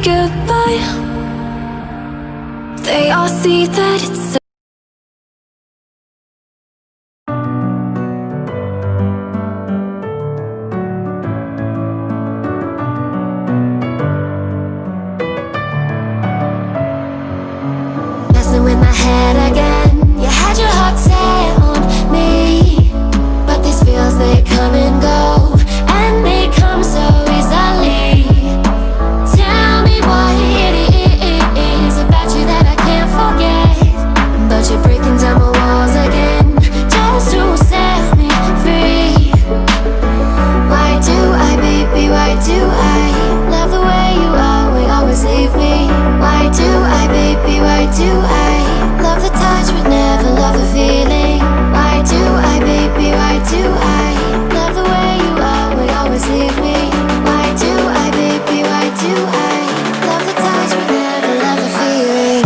goodbye. They all see that it's messing with my head again. You had your heart set on me, but these feels, they come and go, and they come so easily. Tell me what it is about you that I can't forget, but you're breaking down my walls again, just to set me free. Why do I, baby, why do I love the way you always leave me? Why do I, baby, why do I love the touch but never love the feeling? Why do I, baby, why do I love the way you always leave me? Why do I, baby, why do I love the touch but never love the feeling?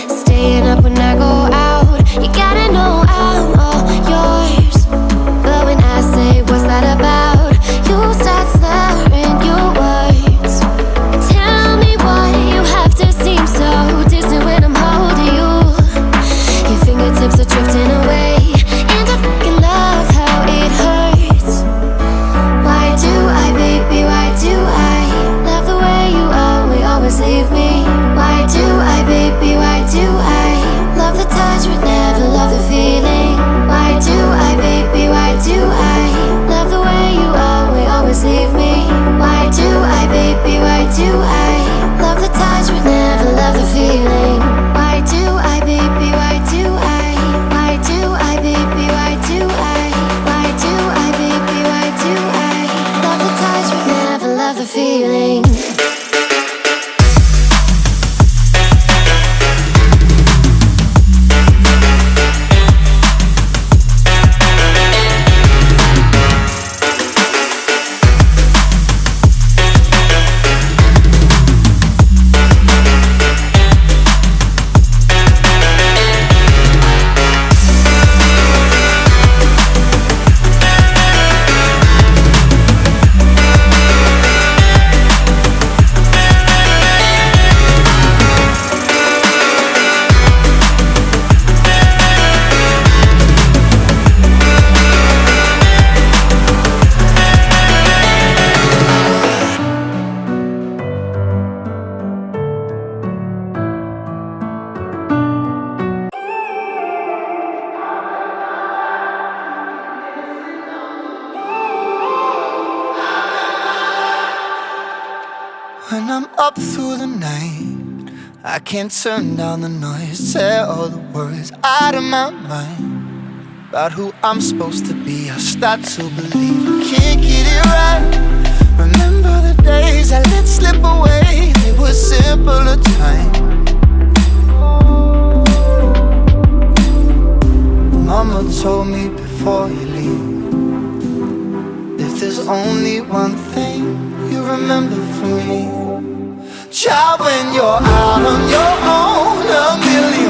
Staying up when I go out, you gotta know I'm all yours. But when I say what's that about, you start slurring your words. Tell me why you have to seem so distant when I'm holding you. Your fingertips are drifting away, and I fucking love how it hurts. Why do I, baby, why do I love the way you always leave me? Why do I, baby, why do I love the touch but never love the feeling? Why do I, baby, why do I love the way you always leave me? Why do I, baby, why do I love the touch but never love the feeling? Why do I, baby, why do I? Why do I, baby, why do I? Why do I, baby, why do I love the touch but never love the feeling? When I'm up through the night, I can't turn down the noise, tear all the words out of my mind about who I'm supposed to be. I start to believe I can't get it right. Remember the days I let slip away, they were simpler times. Mama told me before you leave, if there's only one thing you remember from me, child, when you're out on your own, a million